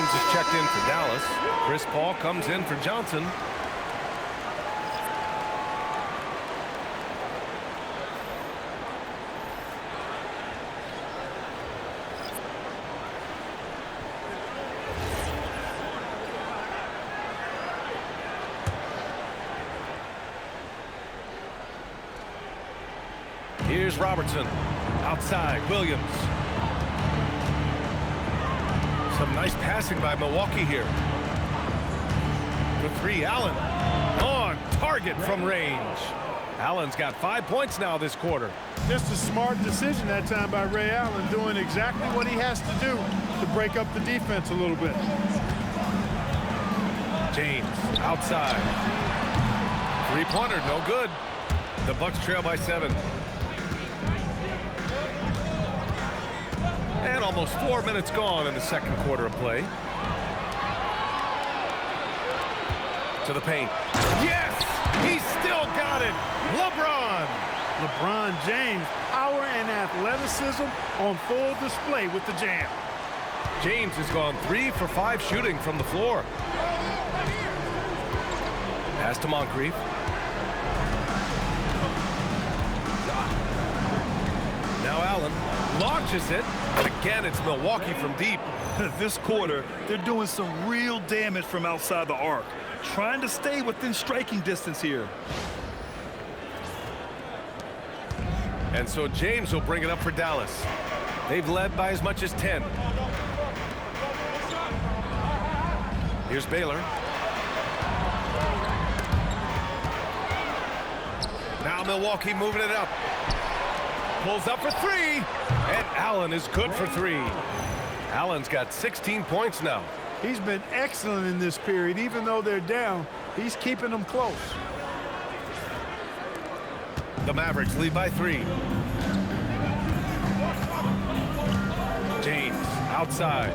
James is checked in for Dallas. Chris Paul comes in for Johnson. Here's Robertson. Outside, Williams. Some nice passing by Milwaukee here. For three, Allen. On target from range. Allen's got 5 points now this quarter. Just a smart decision that time by Ray Allen, doing exactly what he has to do to break up the defense a little bit. James, outside. Three-pointer, no good. The Bucks trail by 7. And almost 4 minutes gone in the second quarter of play. To the paint. Yes! He's still got it! LeBron James, power and athleticism on full display with the jam. James has gone 3 for 5 shooting from the floor. Pass to Moncrief. Now Allen launches it. And again, it's Milwaukee from deep. This quarter, they're doing some real damage from outside the arc. Trying to stay within striking distance here. And so James will bring it up for Dallas. They've led by as much as 10. Here's Baylor. Now Milwaukee moving it up. Pulls up for 3. And Allen is good for 3. Allen's got 16 points now. He's been excellent in this period. Even though they're down, he's keeping them close. The Mavericks lead by 3. James outside.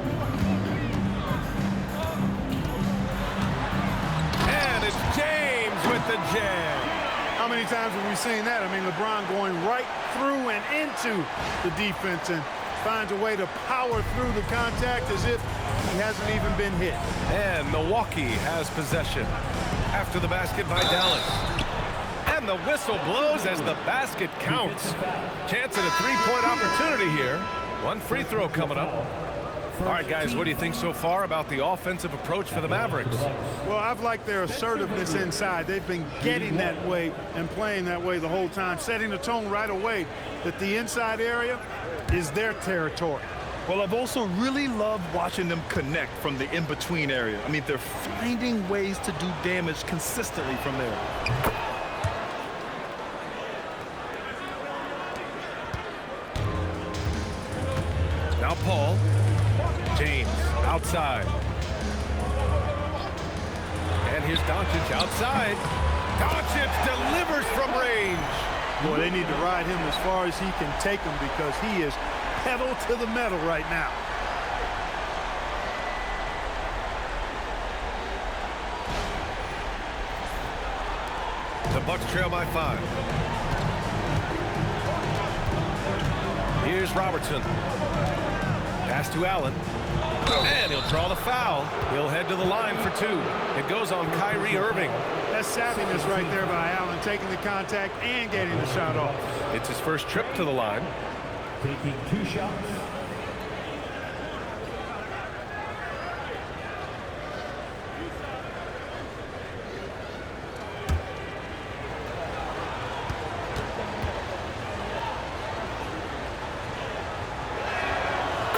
And it's James with the jam. How many times have we seen that? I mean, LeBron going right through and into the defense and finds a way to power through the contact as if he hasn't even been hit. And Milwaukee has possession after the basket by Dallas. And the whistle blows as the basket counts. Chance at a three-point opportunity here. One free throw coming up. All right, guys, what do you think so far about the offensive approach for the Mavericks? Well, I've liked their assertiveness inside. They've been getting that way and playing that way the whole time, setting the tone right away that the inside area is their territory. Well, I've also really loved watching them connect from the in-between area. I mean, they're finding ways to do damage consistently from there. Now Paul. James outside. And here's Doncic outside. Doncic delivers from range. Boy, they need to ride him as far as he can take him because he is pedal to the metal right now. The Bucks trail by 5. Here's Robertson. Pass to Allen. And he'll draw the foul. He'll head to the line for 2. It goes on Kyrie Irving. That's savviness right there by Allen, taking the contact and getting the shot off. It's his first trip to the line. Taking 2 shots.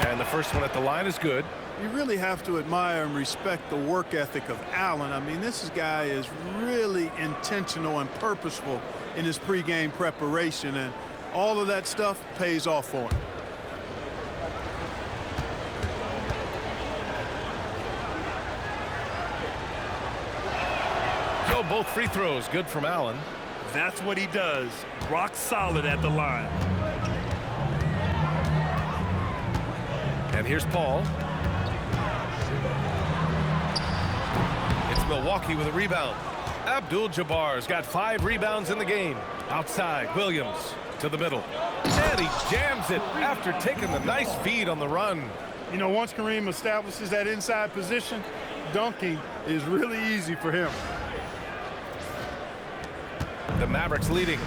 And the first one at the line is good. You really have to admire and respect the work ethic of Allen. I mean, this guy is really intentional and purposeful in his pregame preparation, and all of that stuff pays off for him. So both free throws good from Allen. That's what he does. Rock solid at the line. And here's Paul. It's Milwaukee with a rebound. Abdul-Jabbar's got 5 rebounds in the game. Outside, Williams to the middle. And he jams it after taking the nice feed on the run. You know, once Kareem establishes that inside position, dunking is really easy for him. The Mavericks leading.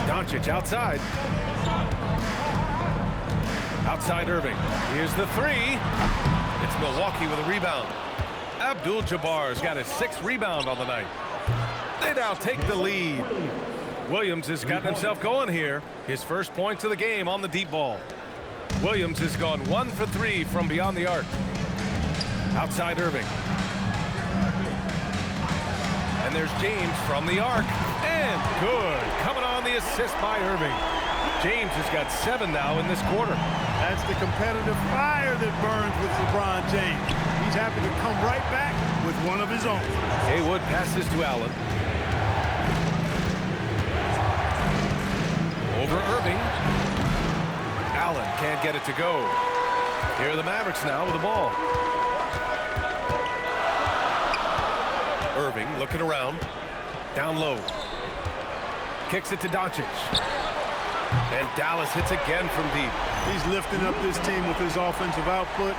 Doncic outside. Outside Irving. Here's the three. It's Milwaukee with a rebound. Abdul-Jabbar's got his 6th rebound on the night. They now take the lead. Williams has gotten himself going here. His first points of the game on the deep ball. Williams has gone 1 for 3 from beyond the arc. Outside Irving. And there's James from the arc. And good. Coming on the assist by Irving. James has got 7 now in this quarter. That's the competitive fire that burns with LeBron James. He's happy to come right back with one of his own. Haywood passes to Allen. Over Irving. Allen can't get it to go. Here are the Mavericks now with the ball. Irving looking around. Down low. Kicks it to Doncic. And Dallas hits again from deep. He's lifting up this team with his offensive output.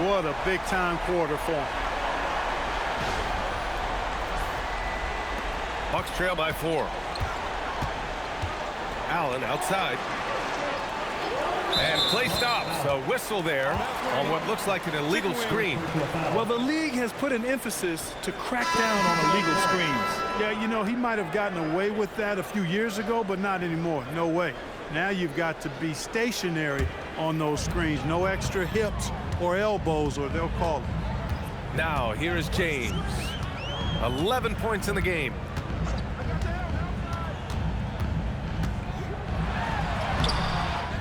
What a big-time quarter for him. Bucks trail by 4. Allen outside. And play stops. A whistle there on what looks like an illegal screen. Well, the league has put an emphasis to crack down on illegal screens. Yeah, you know, he might have gotten away with that a few years ago, but not anymore. No way. Now you've got to be stationary on those screens. No extra hips or elbows, or they'll call it. Now, here is James. 11 points in the game.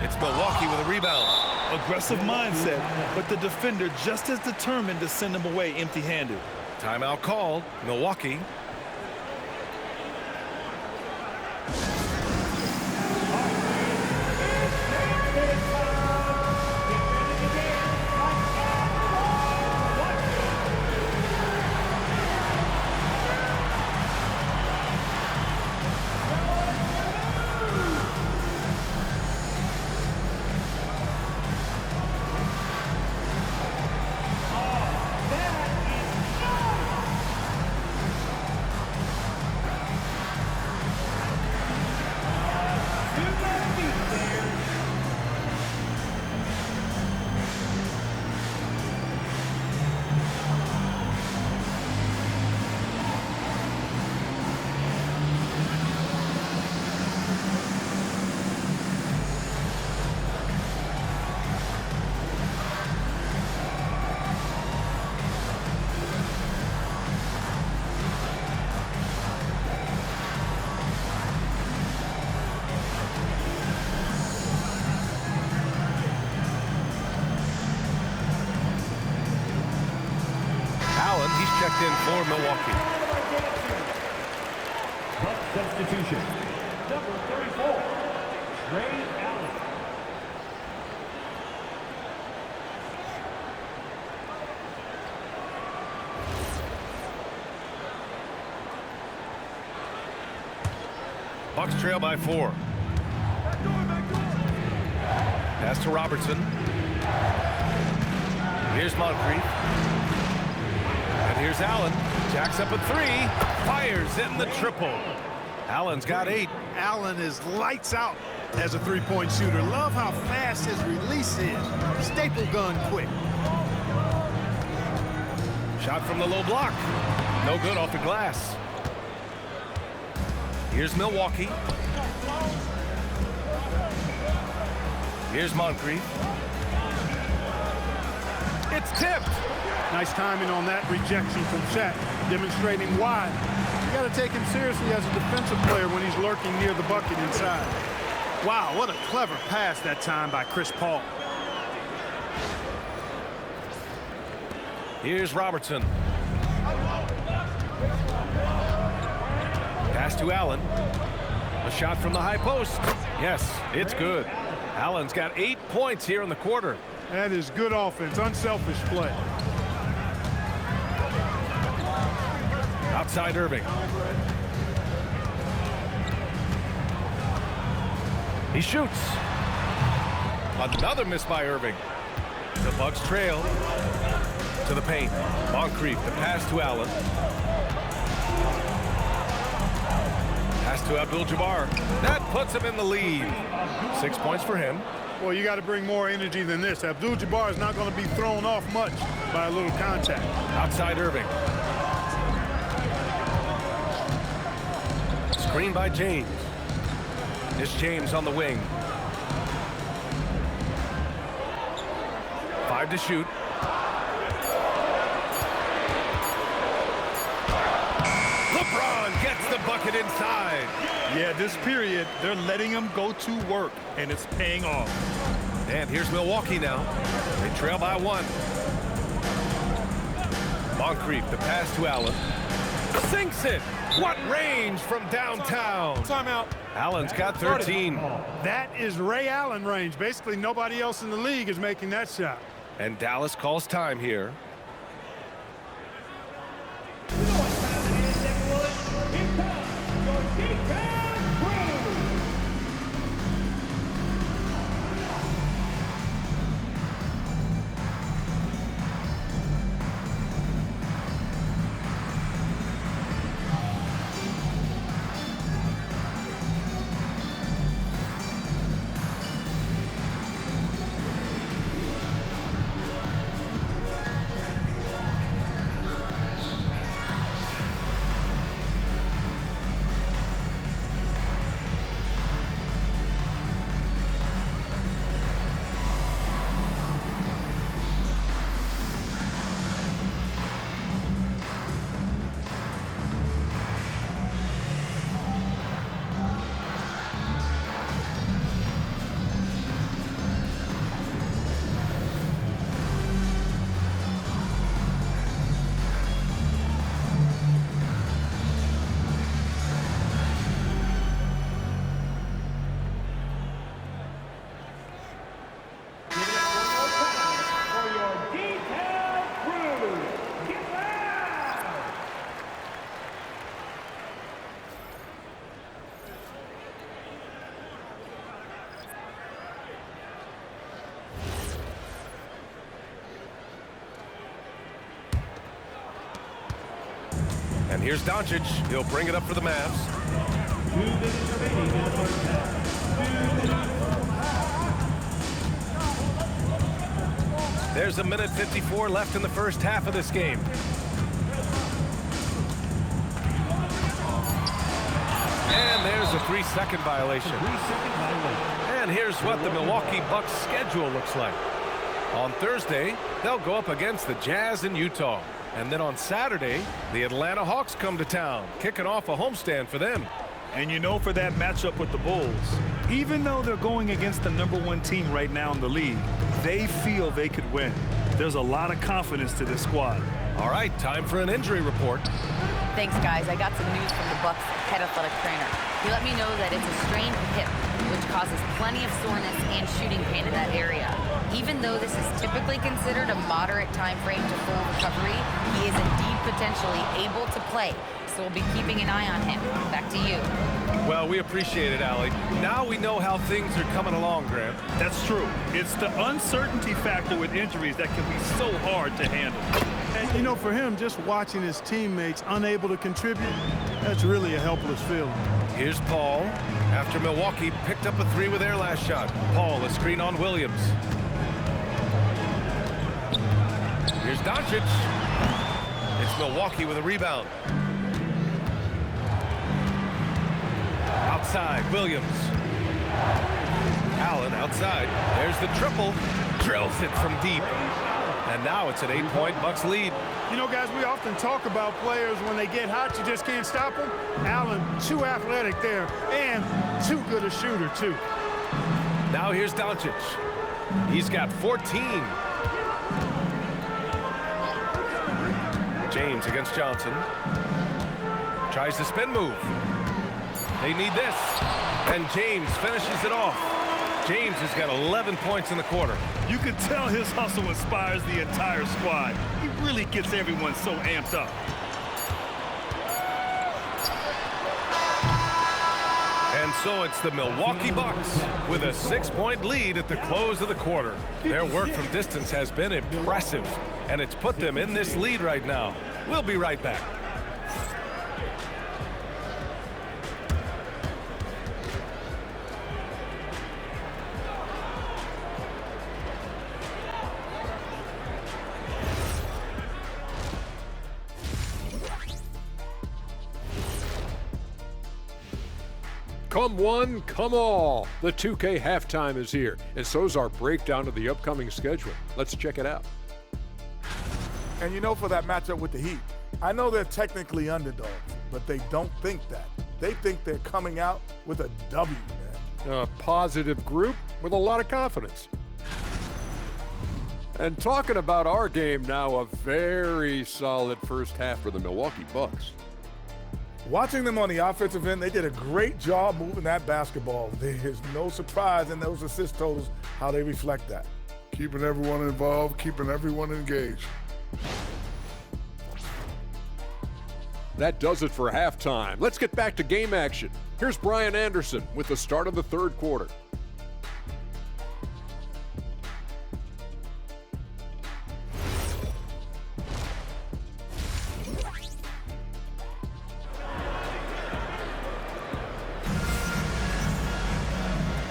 It's Milwaukee with a rebound. Aggressive mindset, but the defender just as determined to send him away empty-handed. Timeout called. Milwaukee. Checked in for Milwaukee. Substitution. Number 34, Ray Allen. Bucks trail by 4. Pass to Robertson. Here's Moncrief. And here's Allen. Jacks up a 3. Fires in the triple. Allen's got 8. Allen is lights out as a three-point shooter. Love how fast his release is. Staple gun quick. Shot from the low block. No good off the glass. Here's Milwaukee. Here's Moncrief. It's tipped. Nice timing on that rejection from Shaq, demonstrating why. You got to take him seriously as a defensive player when he's lurking near the bucket inside. Wow, what a clever pass that time by Chris Paul. Here's Robertson. Pass to Allen. A shot from the high post. Yes, it's good. Allen's got 8 points here in the quarter. That is good offense, unselfish play. Outside Irving. He shoots. Another miss by Irving. The Bucks trail to the paint. Moncrief, the pass to Allen. Pass to Abdul-Jabbar. That puts him in the lead. 6 points for him. Well, you got to bring more energy than this. Abdul-Jabbar is not going to be thrown off much by a little contact. Outside Irving. Screen by James. It's James on the wing. 5 to shoot. LeBron gets the bucket inside. Yeah, this period, they're letting him go to work, and it's paying off. And here's Milwaukee now. They trail by 1. Moncrief, the pass to Allen. Sinks it. What range from downtown. Timeout. Allen's got 13. That is Ray Allen range. Basically, nobody else in the league is making that shot. And Dallas calls time here. And here's Doncic. He'll bring it up for the Mavs. 2 minutes remaining in the first half. 2 minutes. There's a minute 54 left in the first half of this game. And there's a 3-second violation. 3-second violation. And here's what the Milwaukee Bucks schedule looks like. On Thursday, they'll go up against the Jazz in Utah. And then on Saturday, the Atlanta Hawks come to town, kicking off a homestand for them. And you know, for that matchup with the Bulls, even though they're going against the #1 team right now in the league, they feel they could win. There's a lot of confidence to this squad. All right, time for an injury report. Thanks, guys. I got some news from the Bucks head athletic trainer. He let me know that it's a strained hip, which causes plenty of soreness and shooting pain in that area. Even though this is typically considered a moderate time frame to full recovery, he is indeed potentially able to play. So we'll be keeping an eye on him. Back to you. Well, we appreciate it, Allie. Now we know how things are coming along, Grant. That's true. It's the uncertainty factor with injuries that can be so hard to handle. And, you know, for him, just watching his teammates unable to contribute, that's really a helpless feeling. Here's Paul. After Milwaukee picked up a 3 with their last shot. Paul, a screen on Williams. Here's Doncic. It's Milwaukee with a rebound. Outside, Williams. Allen outside. There's the triple. Drills it from deep. And now it's an 8-point Bucks lead. You know, guys, we often talk about players when they get hot, you just can't stop them. Allen, too athletic there, and too good a shooter, too. Now here's Doncic. He's got 14. James against Johnson. Tries the spin move. They need this. And James finishes it off. James has got 11 points in the quarter. You can tell his hustle inspires the entire squad. He really gets everyone so amped up. And And so it's the Milwaukee Bucks with a 6-point lead at the close of the quarter. Their work from distance has been impressive, and it's put them in this lead right now. We'll be right back. Come one, come all. The 2K halftime is here, and so's our breakdown of the upcoming schedule. Let's check it out. And you know, for that matchup with the Heat, I know they're technically underdogs, but they don't think that. They think they're coming out with a W, man. A positive group with a lot of confidence. And talking about our game now, a very solid first half for the Milwaukee Bucks. Watching them on the offensive end, they did a great job moving that basketball. There's no surprise in those assist totals how they reflect that. Keeping everyone involved, keeping everyone engaged. That does it for halftime. Let's get back to game action. Here's Brian Anderson with the start of the third quarter.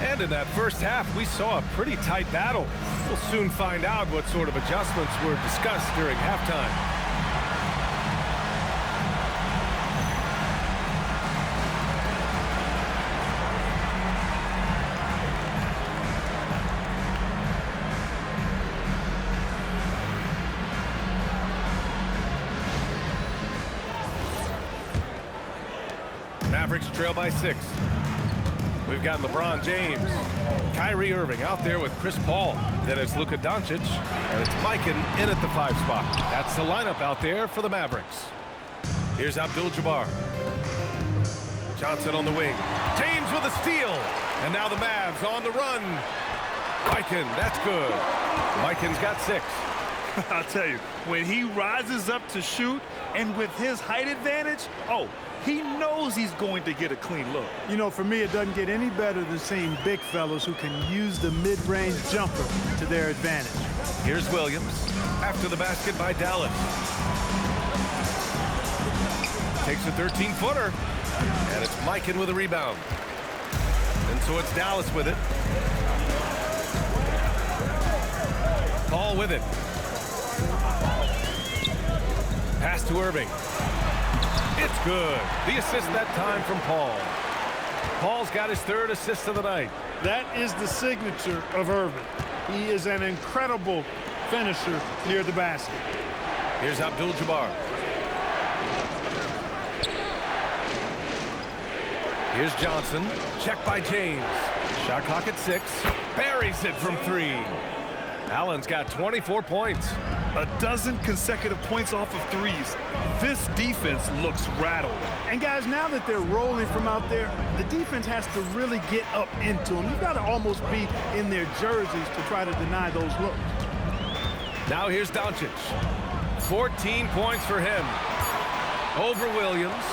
And in that first half, we saw a pretty tight battle. We'll soon find out what sort of adjustments were discussed during halftime. Mavericks trail by 6. We've got LeBron James, Kyrie Irving out there with Chris Paul. Then it's Luka Doncic, and it's Mikan in at the 5 spot. That's the lineup out there for the Mavericks. Here's Abdul-Jabbar. Johnson on the wing. James with a steal. And now the Mavs on the run. Mikan, that's good. Mikan's got 6. I'll tell you, when he rises up to shoot, and with his height advantage, he knows he's going to get a clean look. You know, for me, it doesn't get any better than seeing big fellas who can use the mid-range jumper to their advantage. Here's Williams after the basket by Dallas. Takes a 13-footer, and it's Mikan with a rebound. And so it's Dallas with it. Paul with it. Pass to Irving. It's good. The assist that time from Paul. Paul's got his 3rd assist of the night. That is the signature of Irving. He is an incredible finisher near the basket. Here's Abdul-Jabbar. Here's Johnson. Check by James. Shot clock at 6. Buries it from 3. Allen's got 24 points. A dozen consecutive points off of threes. This defense looks rattled. And guys, now that they're rolling from out there, the defense has to really get up into them. You've got to almost be in their jerseys to try to deny those looks. Now here's Doncic. 14 points for him. Over Williams.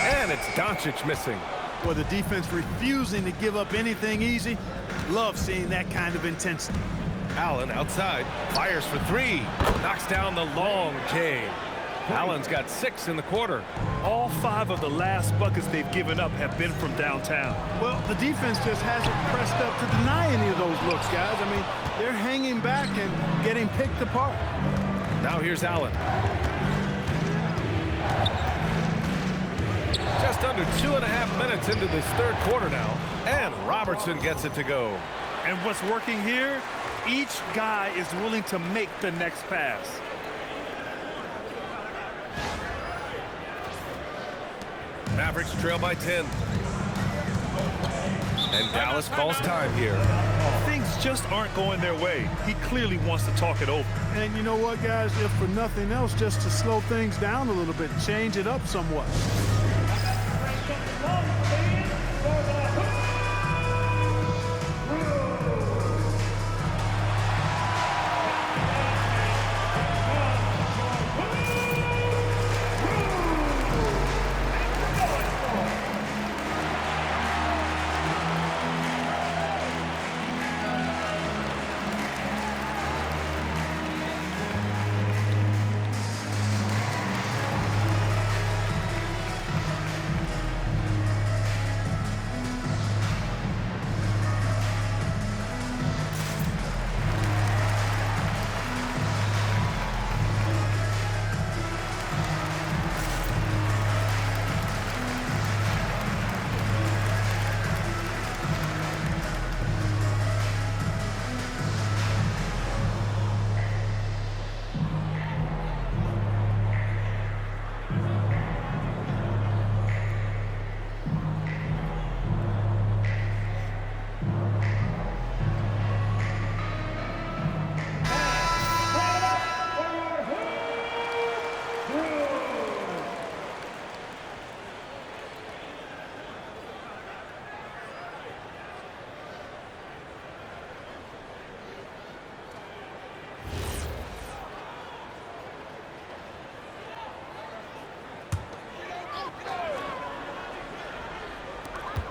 And it's Doncic missing. Well, the defense refusing to give up anything easy. Love seeing that kind of intensity. Allen outside, fires for 3, knocks down the long J. Allen's got 6 in the quarter. All 5 of the last buckets they've given up have been from downtown. Well, the defense just hasn't pressed up to deny any of those looks, guys. I mean, they're hanging back and getting picked apart. Now here's Allen. Just under 2.5 minutes into this third quarter now, and Robertson gets it to go. And what's working here? Each guy is willing to make the next pass. Mavericks trail by 10. And Dallas calls time here. Things just aren't going their way. He clearly wants to talk it over. And you know what, guys? If for nothing else, just to slow things down a little bit, change it up somewhat.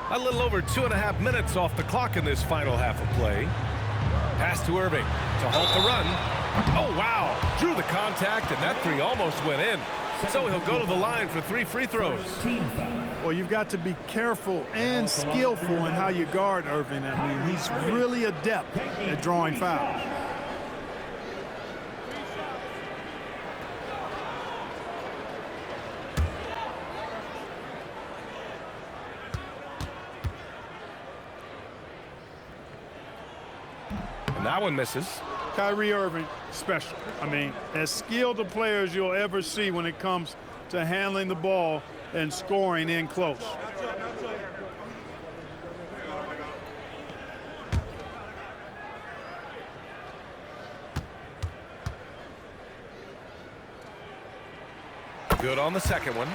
A little over 2.5 minutes off the clock in this final half of play. Pass to Irving to halt the run. Oh, wow. Drew the contact, and that three almost went in. So he'll go to the line for 3 free throws. Well, you've got to be careful and skillful in how you guard Irving. I mean, he's really adept at drawing fouls. And that one misses. Kyrie Irving, special. I mean, as skilled a player as you'll ever see when it comes to handling the ball and scoring in close. Good on the second one.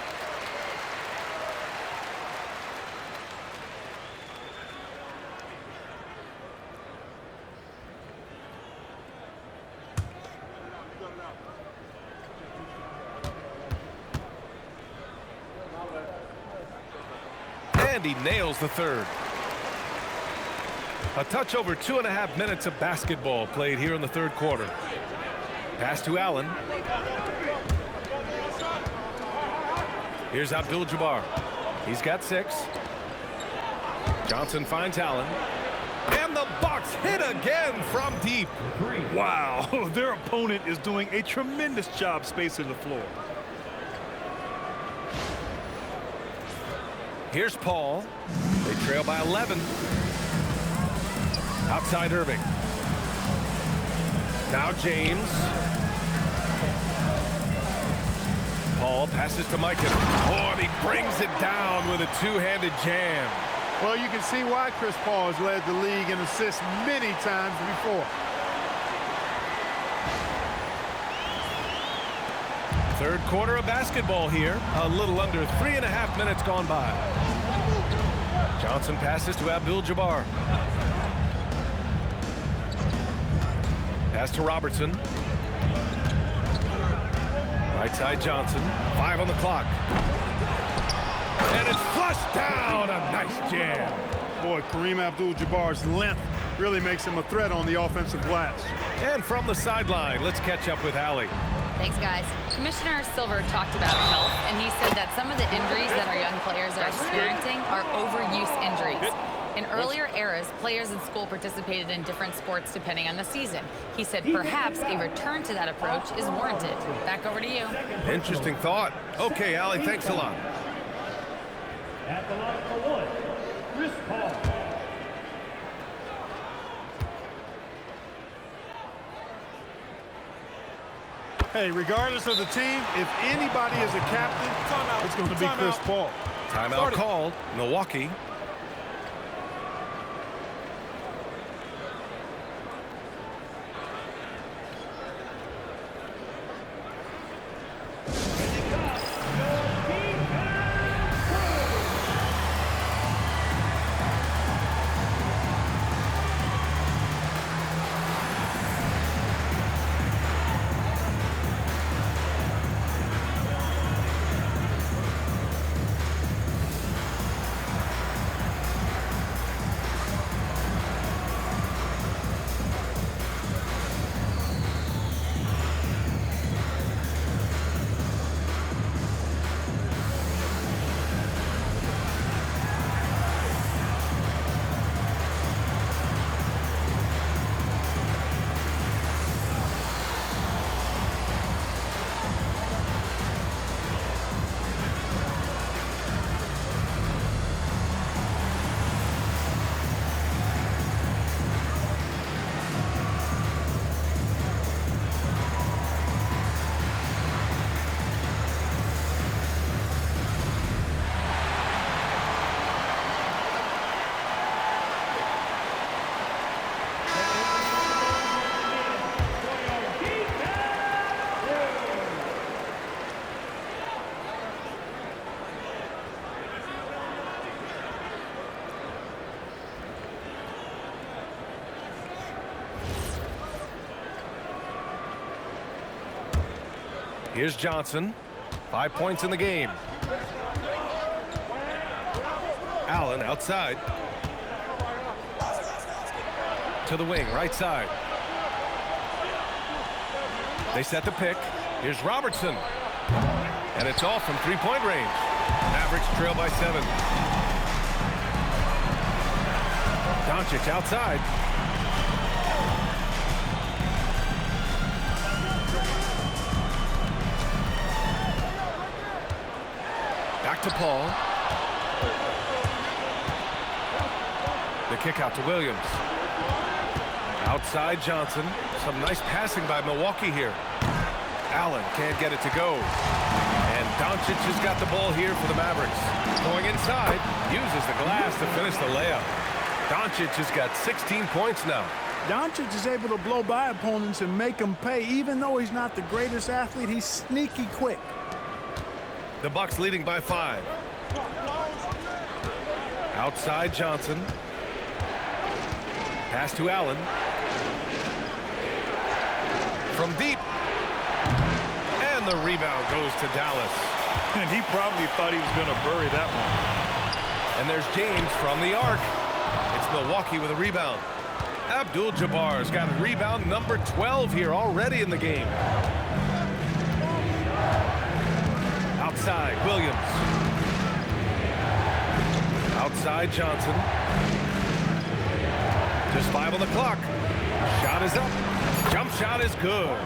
And he nails the third. A touch over 2.5 minutes of basketball played here in the third quarter. Pass to Allen. Here's Abdul-Jabbar. He's got 6. Johnson finds Allen. And the Bucks hit again from deep. Wow, their opponent is doing a tremendous job spacing the floor. Here's Paul. They trail by 11. Outside Irving. Now James. Paul passes to Micah. Oh, and he brings it down with a two-handed jam. Well, you can see why Chris Paul has led the league in assists many times before. Third quarter of basketball here. A little under 3.5 minutes gone by. Johnson passes to Abdul-Jabbar. Pass to Robertson. Right side Johnson. 5 on the clock. And it's flushed down. A nice jam. Boy, Kareem Abdul-Jabbar's length really makes him a threat on the offensive glass. And from the sideline, let's catch up with Allie. Thanks, guys. Commissioner Silver talked about health, and he said that some of the injuries that our young players are experiencing are overuse injuries. In earlier eras, players in school participated in different sports depending on the season. He said perhaps a return to that approach is warranted. Back over to you. Interesting thought. Okay, Allie, thanks a lot. At the line for 1, Chris Paul. Hey, regardless of the team, if anybody is a captain, it's going to be Chris Paul. Timeout called. Milwaukee. Here's Johnson. 5 points in the game. Allen outside. To the wing, right side. They set the pick. Here's Robertson. And it's off from three-point range. Mavericks trail by 7. Doncic outside. Back to Paul. The kick out to Williams. Outside Johnson. Some nice passing by Milwaukee here. Allen can't get it to go. And Doncic has got the ball here for the Mavericks. Going inside, uses the glass to finish the layup. Doncic has got 16 points now. Doncic is able to blow by opponents and make them pay. Even though he's not the greatest athlete, he's sneaky quick. The Bucks leading by 5. Outside Johnson. Pass to Allen. From deep. And the rebound goes to Dallas. And he probably thought he was going to bury that one. And there's James from the arc. It's Milwaukee with a rebound. Abdul-Jabbar's got rebound number 12 here already in the game. Outside, Williams. Outside, Johnson. Just 5 on the clock. Shot is up. Jump shot is good.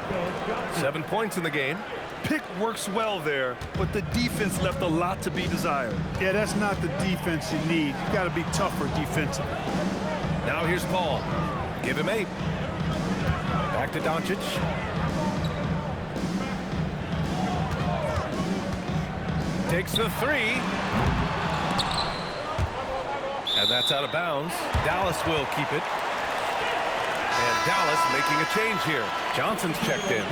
7 points in the game. Pick works well there, but the defense left a lot to be desired. Yeah, that's not the defense you need. You got to be tougher defensively. Now here's Paul. Give him 8. Back to Doncic. Takes the 3. And that's out of bounds. Dallas will keep it. And Dallas making a change here. Johnson's checked in.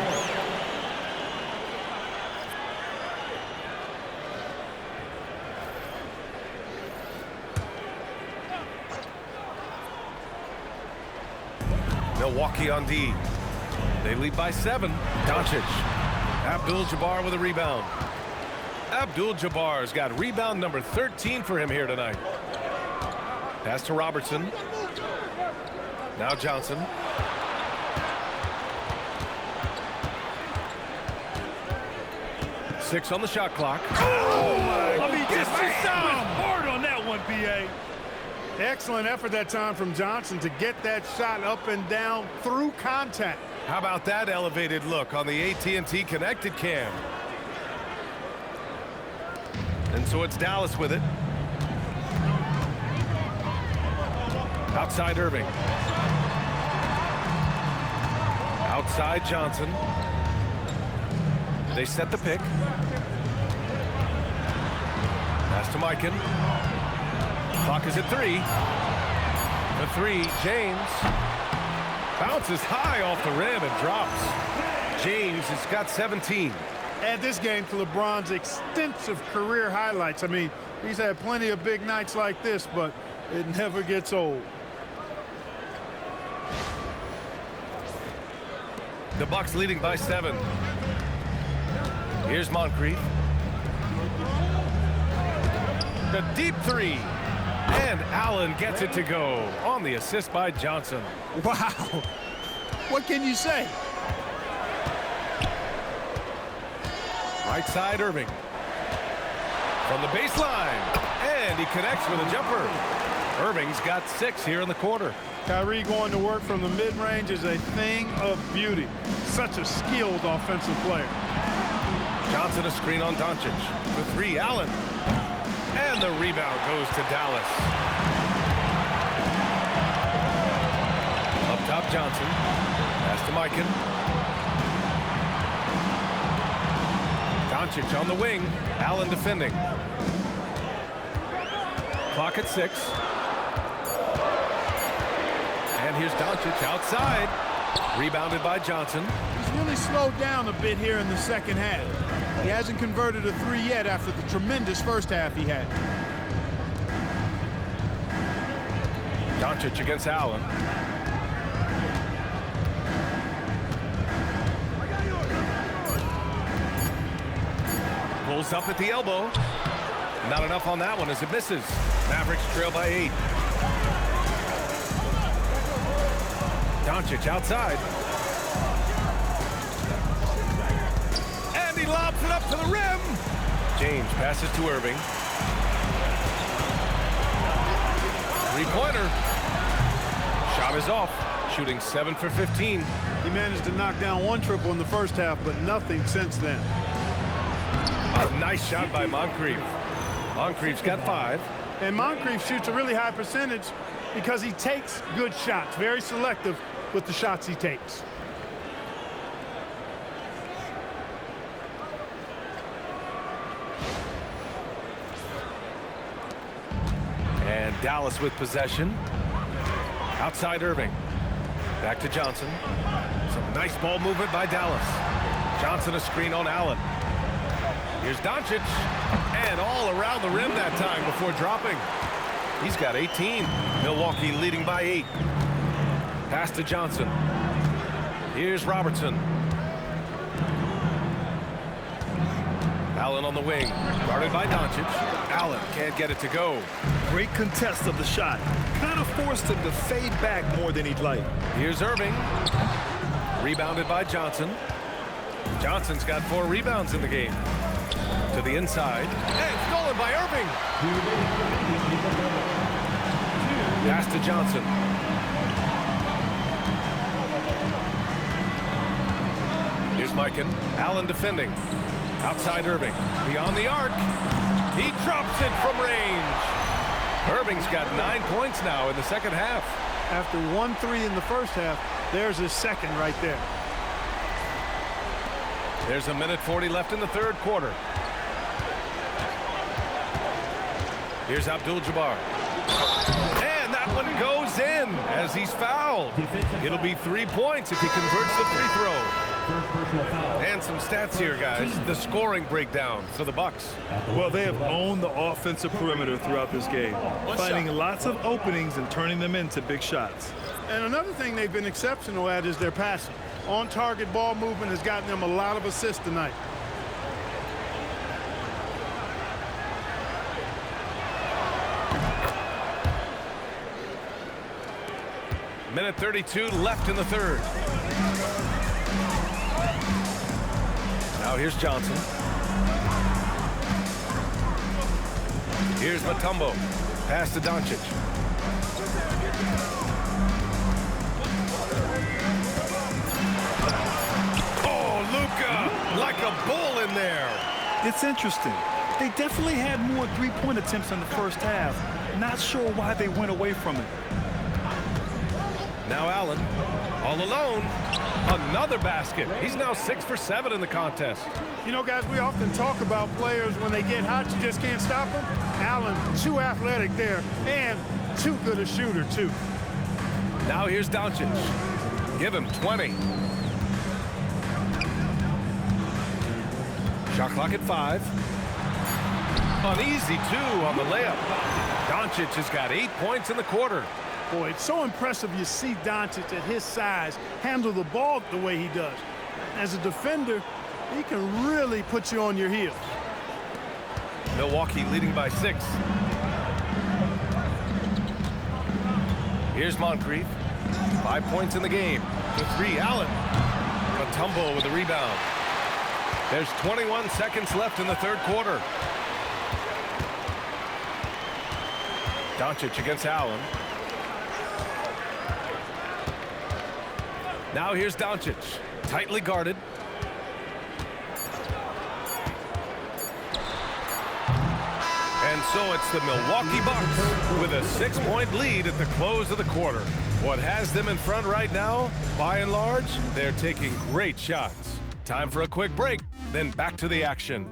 Milwaukee on D. They lead by 7. Doncic. Abdul-Jabbar with a rebound. Abdul-Jabbar's got rebound number 13 for him here tonight. Pass to Robertson. Now Johnson. Six on the shot clock. Oh my! I mean, just hard on that one, B.A. Excellent effort that time from Johnson to get that shot up and down through contact. How about that elevated look on the AT&T connected cam? And so it's Dallas with it. Outside Irving. Outside Johnson. They set the pick. Pass to Mikan. Clock is at 3. The 3, James. Bounces high off the rim and drops. James has got 17. Add this game to LeBron's extensive career highlights. I mean, he's had plenty of big nights like this, but it never gets old. The Bucks leading by 7. Here's Moncrief. The deep 3. And Allen gets it to go on the assist by Johnson. Wow. What can you say? Right side Irving. From the baseline. And he connects with a jumper. Irving's got 6 here in the quarter. Kyrie going to work from the mid-range is a thing of beauty. Such a skilled offensive player. Johnson a screen on Doncic. The 3, Allen. And the rebound goes to Dallas. Up top, Johnson. Pass to Mikan. Doncic on the wing. Allen defending. Clock at 6. And here's Doncic outside. Rebounded by Johnson. He's really slowed down a bit here in the second half. He hasn't converted a 3 yet after the tremendous first half he had. Doncic against Allen. Pulls up at the elbow. Not enough on that one as it misses. Mavericks trail by 8. Doncic outside. And he lobs it up to the rim. James passes to Irving. Three-pointer. Shot is off. Shooting 7 for 15. He managed to knock down one triple in the first half, but nothing since then. A nice shot by Moncrief. Moncrief's got 5. And Moncrief shoots a really high percentage because he takes good shots. Very selective with the shots he takes. And Dallas with possession. Outside Irving. Back to Johnson. Some nice ball movement by Dallas. Johnson a screen on Allen. Here's Doncic. And all around the rim that time before dropping. He's got 18. Milwaukee leading by 8. Pass to Johnson. Here's Robertson. Allen on the wing. Guarded by Doncic. Allen can't get it to go. Great contest of the shot. Kind of forced him to fade back more than he'd like. Here's Irving. Rebounded by Johnson. Johnson's got 4 rebounds in the game. To the inside. And stolen by Irving. Pass to Johnson. Here's Mikan. Allen defending. Outside Irving. Beyond the arc. He drops it from range. Irving's got 9 points now in the second half. After 1-3 in the first half, there's his second right there. There's a minute 40 left in the third quarter. Here's Abdul-Jabbar. And that one goes in as he's fouled. It'll be 3 points if he converts the free throw. And some stats here, guys. The scoring breakdown for the Bucks. Well, they have owned the offensive perimeter throughout this game, finding lots of openings and turning them into big shots. And another thing they've been exceptional at is their passing. On-target ball movement has gotten them a lot of assists tonight. Minute 32 left in the third. Now here's Johnson. Here's Mutombo. Pass to Doncic. Oh, Luka, like a bull in there. It's interesting. They definitely had more three-point attempts in the first half. Not sure why they went away from it. Now Allen, all alone. Another basket. He's now 6 for 7 in the contest. You know, guys, we often talk about players when they get hot, you just can't stop them. Allen, too athletic there, and too good a shooter, too. Now here's Doncic. Give him 20. Shot clock at 5. Uneasy, too, on the layup. Doncic has got 8 points in the quarter. Boy, it's so impressive you see Doncic at his size handle the ball the way he does. As a defender, he can really put you on your heels. Milwaukee leading by 6. Here's Moncrief. 5 points in the game. To 3, Allen. Mutombo with the rebound. There's 21 seconds left in the third quarter. Doncic against Allen. Now here's Doncic, tightly guarded. And so it's the Milwaukee Bucks with a 6-point lead at the close of the quarter. What has them in front right now, by and large, they're taking great shots. Time for a quick break, then back to the action.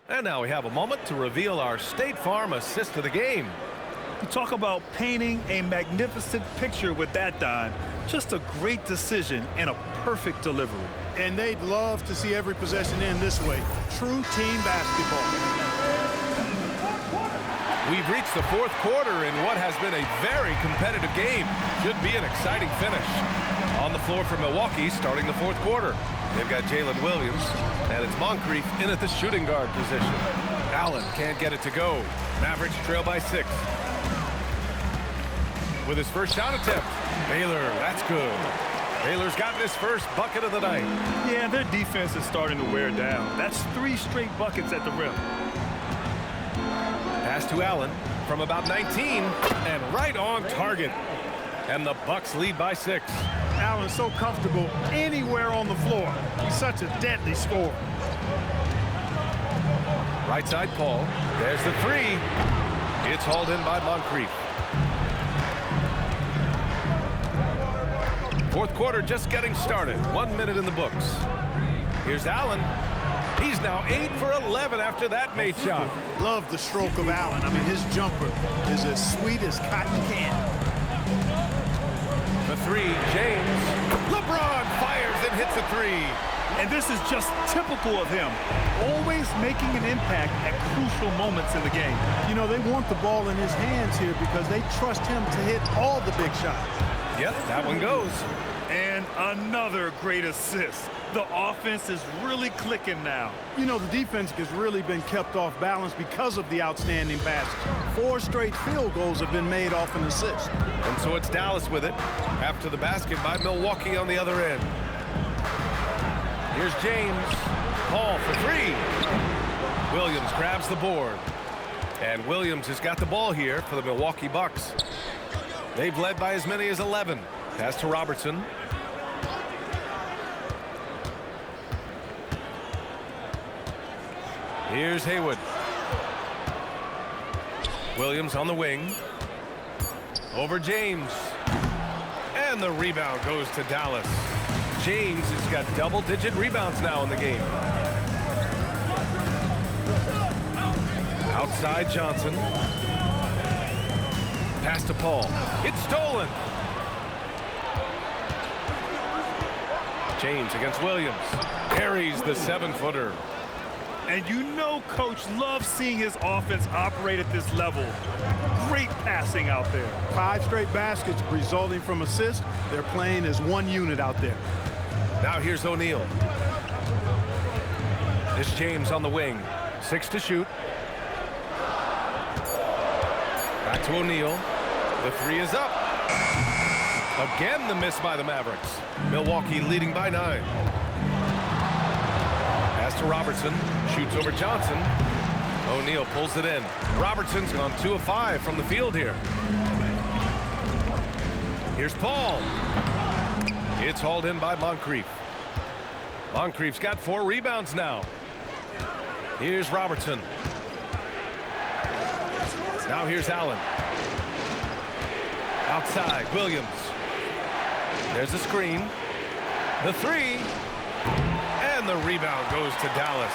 And now we have a moment to reveal our State Farm assist of the game. You talk about painting a magnificent picture with that dime. Just a great decision and a perfect delivery. And they'd love to see every possession end this way. True team basketball. We've reached the fourth quarter in what has been a very competitive game. Should be an exciting finish. On the floor for Milwaukee starting the fourth quarter. They've got Jalen Williams, and it's Moncrief in at the shooting guard position. Allen can't get it to go. Mavericks trail by 6. With his first shot attempt, Baylor, that's good. Baylor's gotten his first bucket of the night. Yeah, their defense is starting to wear down. That's 3 straight buckets at the rim. Pass to Allen from about 19 and right on target. And the Bucks lead by 6. Allen's so comfortable anywhere on the floor. He's such a deadly scorer. Right side Paul. There's the 3. It's hauled in by Moncrief. Fourth quarter just getting started. 1 minute in the books. Here's Allen. He's now 8 for 11 after that made shot. Love the stroke of Allen. I mean, his jumper is as sweet as cotton candy. The 3, James. LeBron fires and hits a 3. And this is just typical of him. Always making an impact at crucial moments in the game. You know, they want the ball in his hands here because they trust him to hit all the big shots. Yep, that one goes. And another great assist. The offense is really clicking now. You know, the defense has really been kept off balance because of the outstanding passes. 4 straight field goals have been made off an assist. And so it's Dallas with it. After the basket by Milwaukee on the other end. Here's James. Paul for 3. Williams grabs the board. And Williams has got the ball here for the Milwaukee Bucks. They've led by as many as 11. Pass to Robertson. Here's Haywood. Williams on the wing. Over James. And the rebound goes to Dallas. James has got double-digit rebounds now in the game. Outside Johnson. Pass to Paul. It's stolen. James against Williams. Carries the 7-footer. And you know Coach loves seeing his offense operate at this level. Great passing out there. 5 straight baskets resulting from assists. They're playing as one unit out there. Now here's O'Neal. This James on the wing. 6 to shoot. Back to O'Neal. The 3 is up. Again the miss by the Mavericks. Milwaukee leading by 9. Pass to Robertson. Shoots over Johnson. O'Neal pulls it in. Robertson's gone 2 of 5 from the field here. Here's Paul. It's hauled in by Moncrief. Moncrief's got 4 rebounds now. Here's Robertson. Now here's Allen. Outside, Williams. There's a screen. The 3. And the rebound goes to Dallas.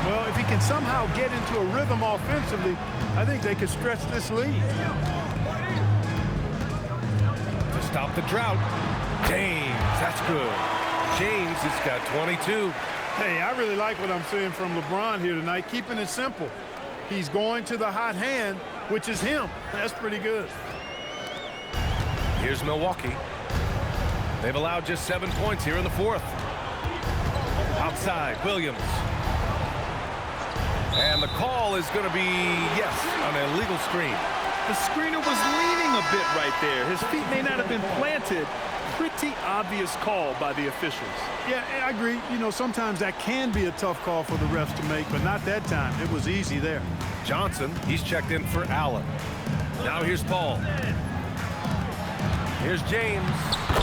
Well, if he can somehow get into a rhythm offensively, I think they could stretch this lead. To stop the drought, James, that's good. James has got 22. Hey, I really like what I'm seeing from LeBron here tonight, keeping it simple. He's going to the hot hand, which is him. That's pretty good. Here's Milwaukee. They've allowed just 7 points here in the fourth. Outside, Williams. And the call is going to be, yes, an illegal screen. The screener was leaning a bit right there. His feet may not have been planted. Pretty obvious call by the officials. Yeah, I agree. You know, sometimes that can be a tough call for the refs to make, but not that time. It was easy there. Johnson, he's checked in for Allen. Now here's Paul. Here's James.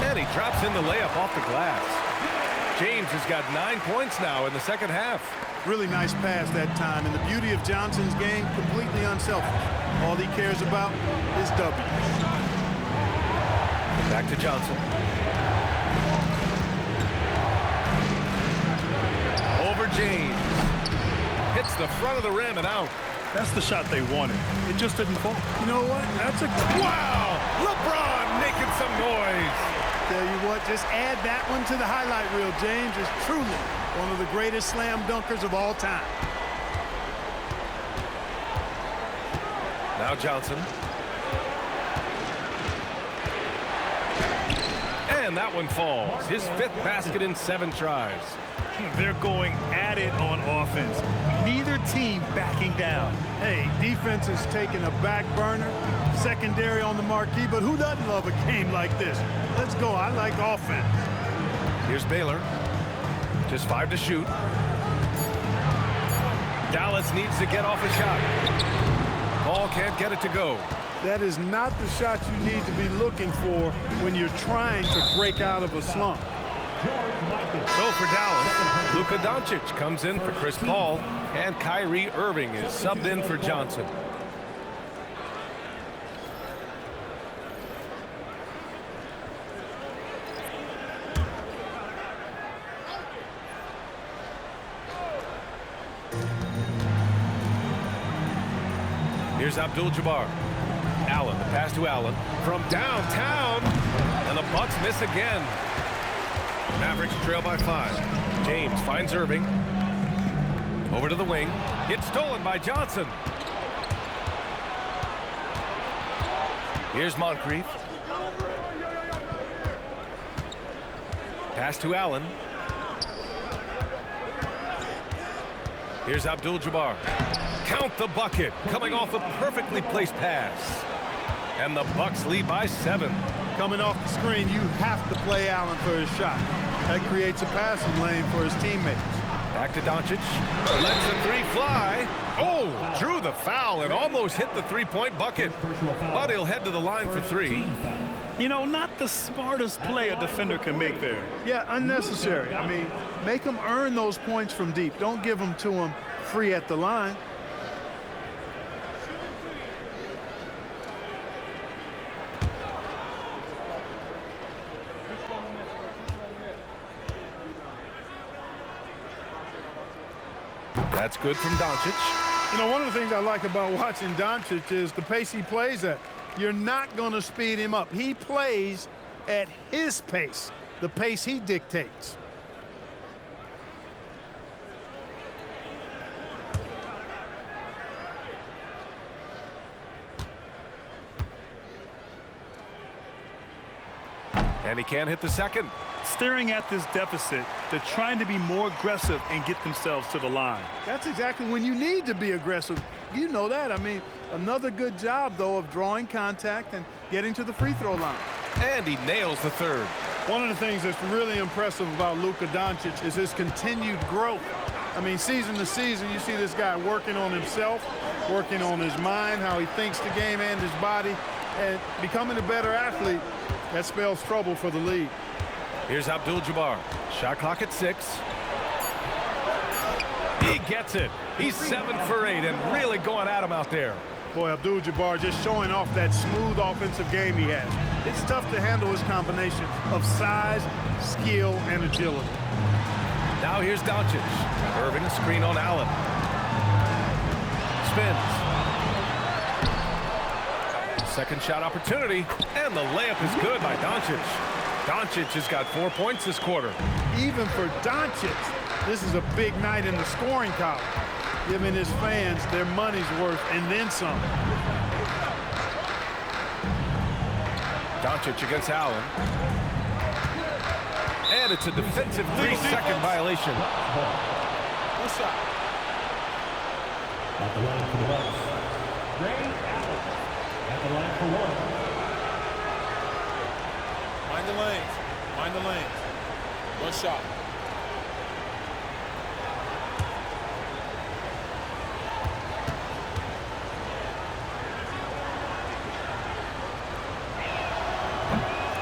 And he drops in the layup off the glass. James has got 9 points now in the second half. Really nice pass that time. And the beauty of Johnson's game, completely unselfish. All he cares about is W. Back to Johnson. Over James. Hits the front of the rim and out. That's the shot they wanted. It just didn't fall. You know what? That's a... Wow! LeBron making some noise. Tell you what? Just add that one to the highlight reel. James is truly one of the greatest slam dunkers of all time. Now Johnson. And that one falls. His 5th basket in 7 tries. They're going at it on offense. Neither team backing down. Hey, defense is taking a back burner, secondary on the marquee, but who doesn't love a game like this? Let's go. I like offense. Here's Baylor. Just 5 to shoot. Dallas needs to get off a shot. Ball can't get it to go. That is not the shot you need to be looking for when you're trying to break out of a slump. So for Dallas, Luka Doncic comes in for Chris Paul, and Kyrie Irving is subbed in for Johnson. Here's Abdul-Jabbar. Allen, the pass to Allen from downtown, and the Bucks miss again. Mavericks trail by 5. James finds Irving. Over to the wing. It's stolen by Johnson. Here's Moncrief. Pass to Allen. Here's Abdul-Jabbar. Count the bucket, coming off a perfectly placed pass. And the Bucks lead by 7. Coming off the screen, you have to play Allen for his shot. That creates a passing lane for his teammates. Back to Doncic. Lets the 3 fly. Oh, drew the foul and almost hit the 3-point bucket. But he'll head to the line for 3. You know, not the smartest play a defender can make there. Yeah, unnecessary. I mean, make them earn those points from deep. Don't give them to them free at the line. That's good from Doncic. You know, one of the things I like about watching Doncic is the pace he plays at. You're not going to speed him up. He plays at his pace, the pace he dictates. And he can't hit the second. Staring at this deficit, they're trying to be more aggressive and get themselves to the line. That's exactly when you need to be aggressive. You know that. I mean, another good job, though, of drawing contact and getting to the free throw line. And he nails the 3rd. One of the things that's really impressive about Luka Doncic is his continued growth. I mean, season to season, you see this guy working on himself, working on his mind, how he thinks the game and his body, and becoming a better athlete. That spells trouble for the league. Here's Abdul-Jabbar. Shot clock at 6. He gets it. He's 7 for 8 and really going at him out there. Boy, Abdul-Jabbar just showing off that smooth offensive game he has. It's tough to handle his combination of size, skill, and agility. Now here's Doncic. Irving, screen on Allen. Spins. Second shot opportunity, and the layup is good by Doncic. Doncic has got 4 points this quarter. Even for Doncic, this is a big night in the scoring column, giving his fans their money's worth and then some. Doncic against Allen. And it's a defensive 3-second violation. Good shot. At the line for the Bucks, Ray Allen. At the line for 1. Mind the lanes. Mind the lanes. One shot.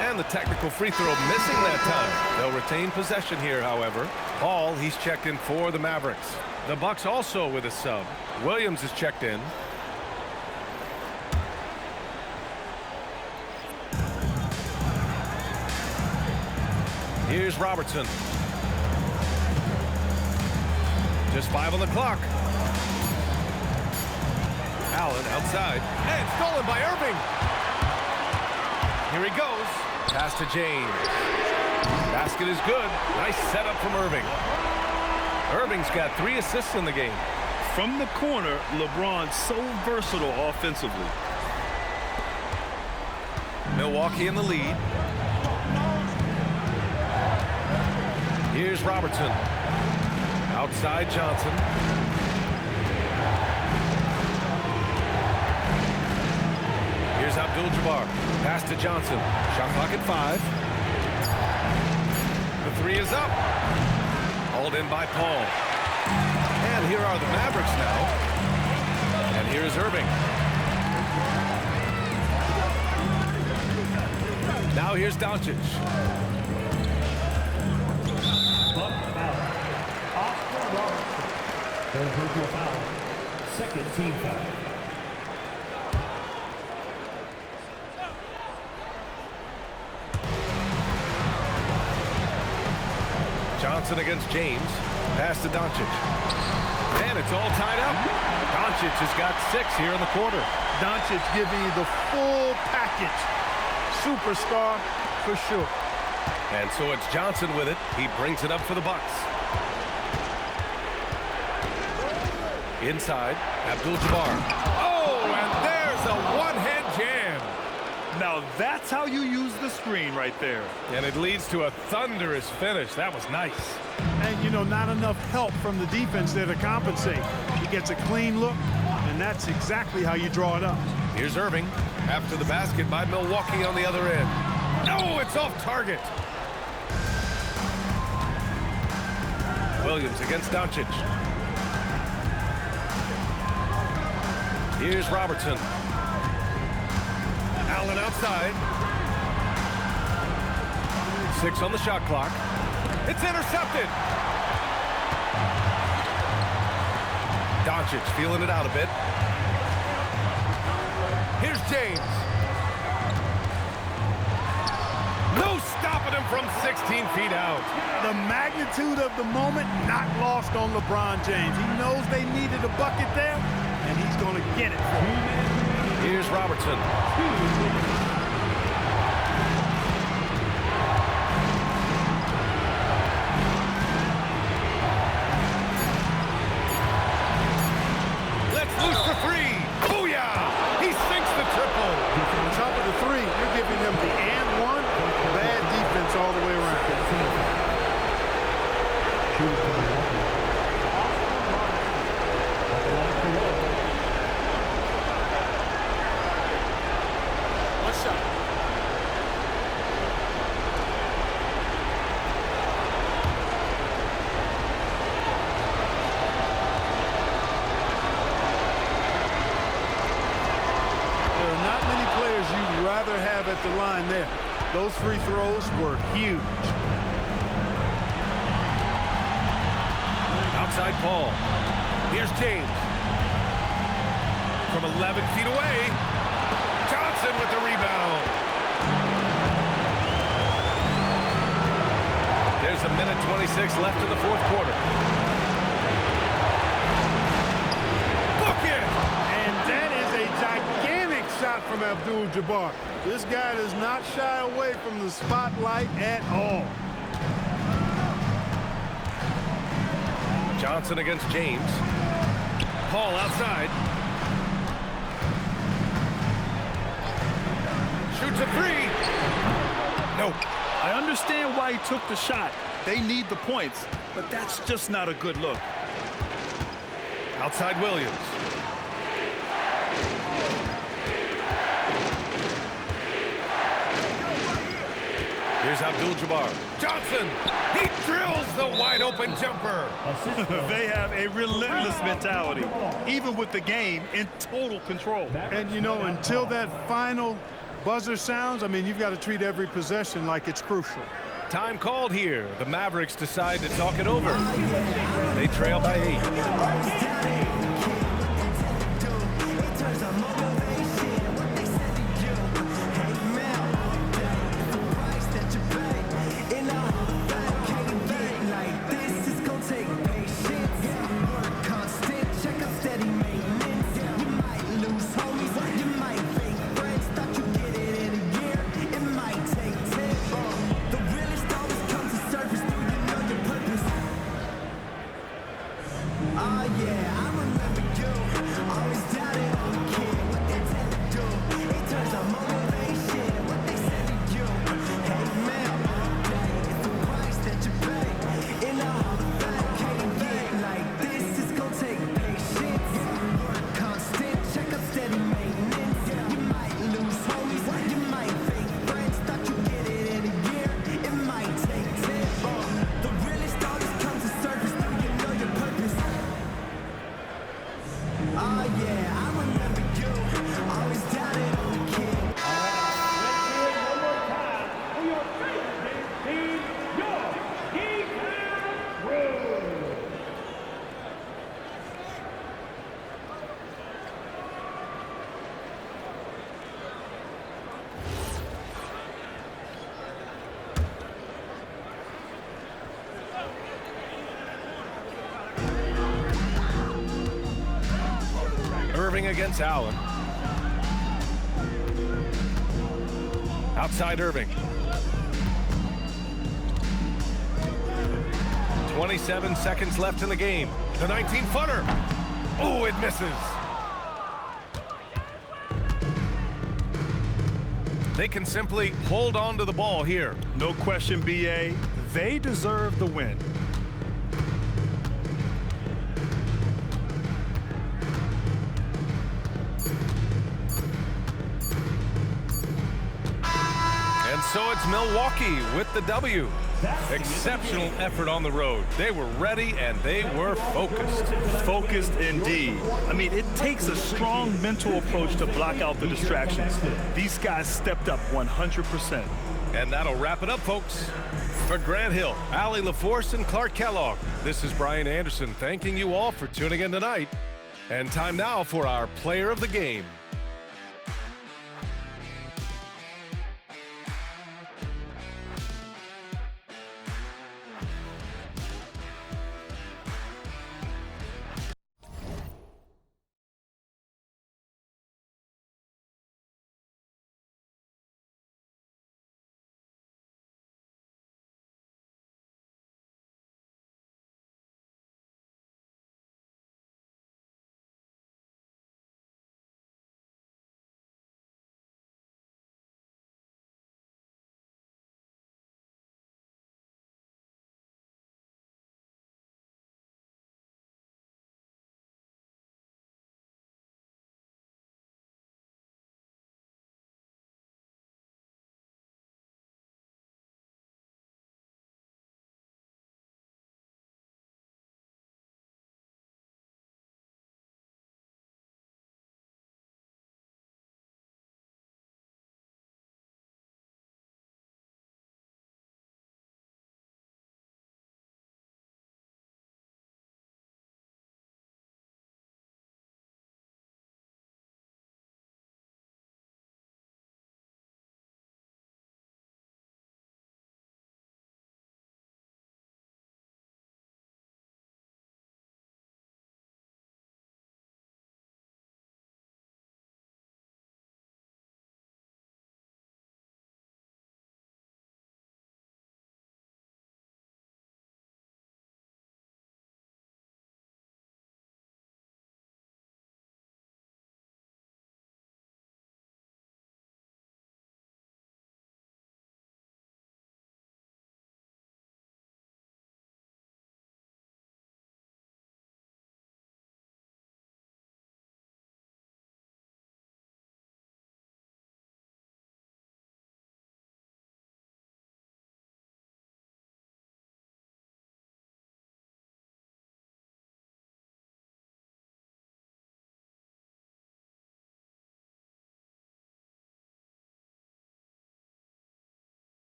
And the technical free throw missing that time. They'll retain possession here, however. Paul, he's checked in for the Mavericks. The Bucks also with a sub. Williams is checked in. Here's Robertson. Just 5 on the clock. Allen outside. And stolen by Irving. Here he goes. Pass to James. Basket is good. Nice setup from Irving. Irving's got 3 assists in the game. From the corner, LeBron's so versatile offensively. Milwaukee in the lead. Here's Robertson. Outside Johnson. Here's Abdul-Jabbar. Pass to Johnson. Shot clock at 5. The 3 is up. Hauled in by Paul. And here are the Mavericks now. And here's Irving. Now here's Doncic. Buck foul. Oscar Robertson. Their personal foul. Second team foul. Johnson against James. Pass to Doncic. And it's all tied up. Doncic has got 6 here in the quarter. Doncic giving you the full package. Superstar for sure. And so it's Johnson with it. He brings it up for the Bucks. Inside, Abdul-Jabbar. Oh, and there's a one-hand jam. Now that's how you use the screen right there. And it leads to a thunderous finish. That was nice. And, you know, not enough help from the defense there to compensate. He gets a clean look, and that's exactly how you draw it up. Here's Irving after the basket by Milwaukee on the other end. No, it's off target. Williams against Doncic. Here's Robertson. Allen outside. 6 on the shot clock. It's intercepted. Doncic feeling it out a bit. Here's James. No stopping him from 16 feet out. The magnitude of the moment not lost on LeBron James. He knows they needed a bucket there, and he's going to get it for him. Here's Robertson. Let's loose for 3. Booyah! He sinks the triple. On top of the 3, you're giving him the and 1. Bad defense all the way around. At the line there. Those free throws were huge. Outside Paul. Here's James. From 11 feet away. Johnson with the rebound. There's a minute 26 left in the 4th quarter. Book it! And that is a gigantic shot from Abdul-Jabbar. This guy does not shy away from the spotlight at all. Johnson against James. Paul outside. Shoots a 3. Nope. I understand why he took the shot. They need the points, but that's just not a good look. Outside Williams. Here's Abdul-Jabbar. Johnson! He drills the wide-open jumper. They have a relentless mentality, even with the game in total control. And, you know, until that final buzzer sounds, I mean, you've got to treat every possession like it's crucial. Time called here. The Mavericks decide to talk it over. They trail by 8. serving against Allen. Outside Irving. 27 seconds left in the game. The 19-footer. Oh, it misses. They can simply hold on to the ball here. No question, B.A. They deserve the win. And so it's Milwaukee with the W. Exceptional effort on the road. They were ready and they were focused. Focused indeed. I mean, it takes a strong mental approach to block out the distractions. These guys stepped up 100%. And that'll wrap it up, folks. For Grant Hill, Allie LaForce, and Clark Kellogg, this is Brian Anderson thanking you all for tuning in tonight. And time now for our player of the game.